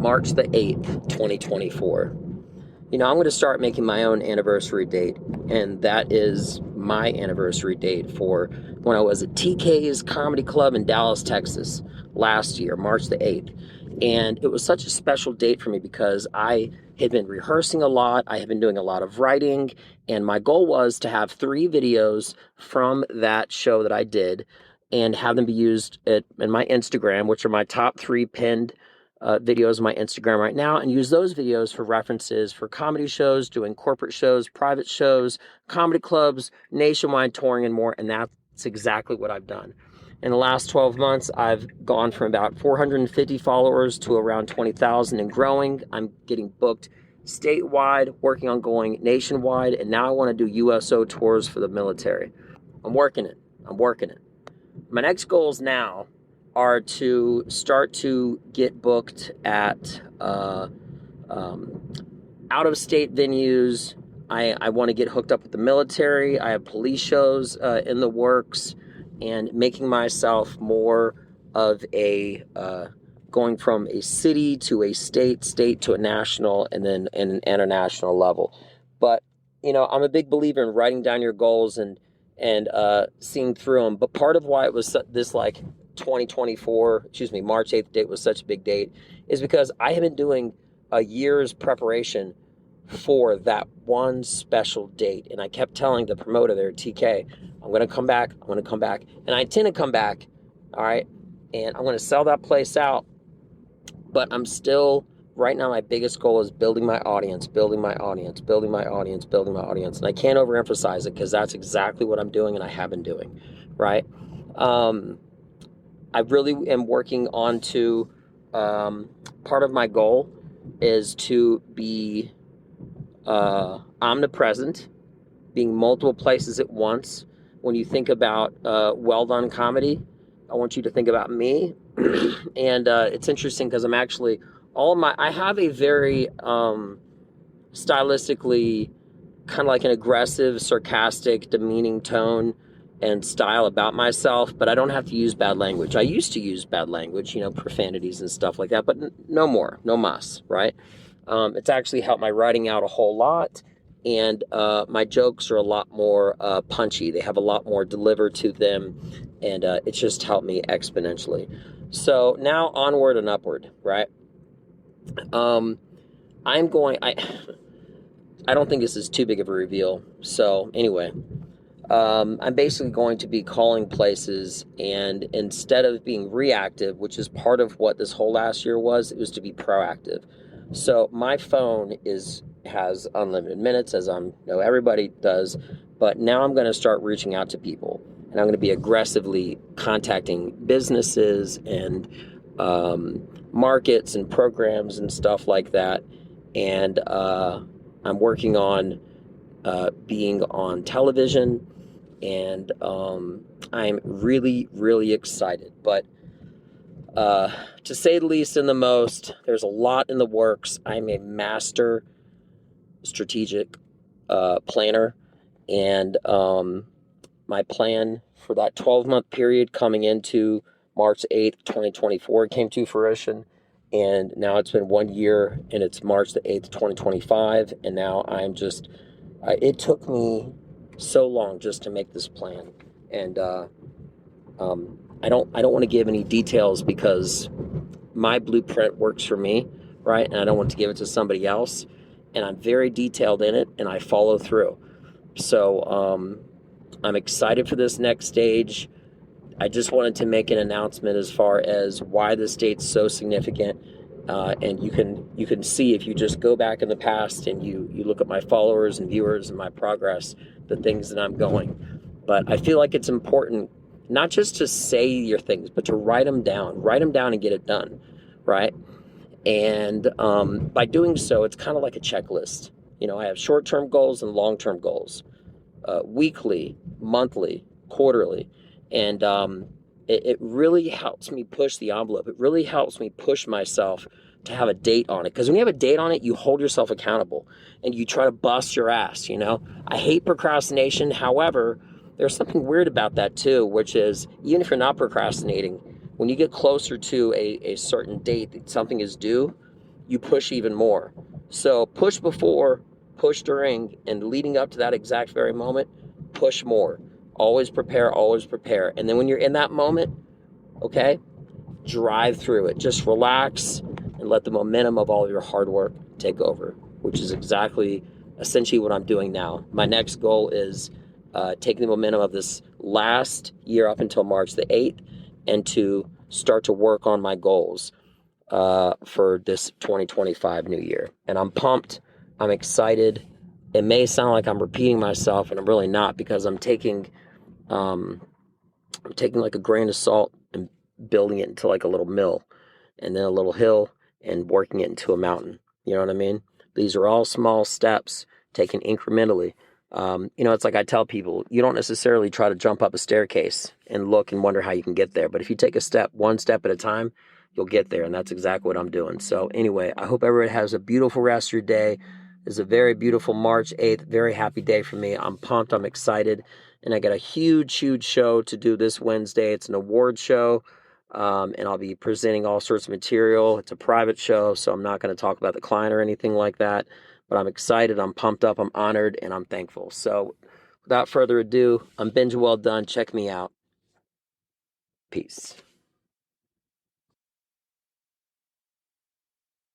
March the 8th, 2024. You know, I'm going to start making my own anniversary date, and that is my anniversary date for when I was at TK's Comedy Club in Dallas, Texas last year, March the 8th. And it was such a special date for me because I had been rehearsing a lot. I had been doing a lot of writing, and my goal was to have 3 videos from that show that I did and have them be used in my Instagram, which are my top 3 pinned videos on my Instagram right now, and use those videos for references for comedy shows, doing corporate shows, private shows, comedy clubs, nationwide touring, and more. And that's exactly what I've done. In the last 12 months, I've gone from about 450 followers to around 20,000 and growing. I'm getting booked statewide, working on going nationwide, and now I want to do USO tours for the military. I'm working it. My next goals now are to start to get booked at out-of-state venues. I want to get hooked up with the military. I have police shows in the works, and making myself more of a going from a city to a state to a national, and then an international level. But you know, I'm a big believer in writing down your goals and seeing through them. But part of why it was this March 8th date was such a big date is because I have been doing a year's preparation for that one special date. And I kept telling the promoter there at TK, I'm going to come back. And I intend to come back. All right. And I'm going to sell that place out. But I'm still, right now, my biggest goal is building my audience. And I can't overemphasize it because that's exactly what I'm doing and I have been doing. Right. I really am working on to, part of my goal is to be omnipresent, being multiple places at once. When you think about Welldone comedy, I want you to think about me. And it's interesting because I'm actually, I have a very stylistically kind of like an aggressive, sarcastic, demeaning tone and style about myself, but I don't have to use bad language. I used to use bad language, profanities and stuff like that, but no more, no mas, right? It's actually helped my writing out a whole lot, and my jokes are a lot more punchy. They have a lot more delivered to them, and it's just helped me exponentially. So now onward and upward, right? I don't think this is too big of a reveal. So anyway, I'm basically going to be calling places, and instead of being reactive, which is part of what this whole last year was, it was to be proactive. So my phone has unlimited minutes, as I know everybody does, but now I'm going to start reaching out to people, and I'm going to be aggressively contacting businesses and markets and programs and stuff like that. And I'm working on being on television, and I'm really, really excited. But to say the least and the most, there's a lot in the works. I'm a master strategic planner, and my plan for that 12-month period coming into March 8th, 2024 came to fruition. And now it's been 1 year, and it's March the 8th, 2025. And now I'm just, it took me so long just to make this plan. And I don't want to give any details because my blueprint works for me, right? And I don't want to give it to somebody else. And I'm very detailed in it, and I follow through. So I'm excited for this next stage. I just wanted to make an announcement as far as why this date's so significant. And you can see, if you just go back in the past and you look at my followers and viewers and my progress, the things that I'm going. But I feel like it's important not just to say your things, but to write them down and get it done, right? And by doing so, it's kind of like a checklist. I have short-term goals and long-term goals, weekly, monthly, quarterly. And it really helps me push the envelope. It really helps me push myself to have a date on it. Because when you have a date on it, you hold yourself accountable and you try to bust your ass, I hate procrastination. However, there's something weird about that too, which is, even if you're not procrastinating, when you get closer to a certain date that something is due, you push even more. So push before, push during, and leading up to that exact very moment, push more. Always prepare, always prepare. And then when you're in that moment, okay, drive through it. Just relax and let the momentum of all of your hard work take over, which is exactly, essentially what I'm doing now. My next goal is taking the momentum of this last year up until March the 8th and to start to work on my goals for this 2025 new year. And I'm pumped. I'm excited. It may sound like I'm repeating myself, and I'm really not, because I'm taking like a grain of salt and building it into like a little mill, and then a little hill, and working it into a mountain. You know what I mean? These are all small steps taken incrementally. It's like I tell people, you don't necessarily try to jump up a staircase and look and wonder how you can get there. But if you take one step at a time, you'll get there. And that's exactly what I'm doing. So anyway, I hope everybody has a beautiful rest of your day. It's a very beautiful March 8th, very happy day for me. I'm pumped. I'm excited. And I got a huge, huge show to do this Wednesday. It's an award show. And I'll be presenting all sorts of material. It's a private show, so I'm not going to talk about the client or anything like that. But I'm excited, I'm pumped up, I'm honored, and I'm thankful. So without further ado, I'm Benja Welldone. Check me out. Peace.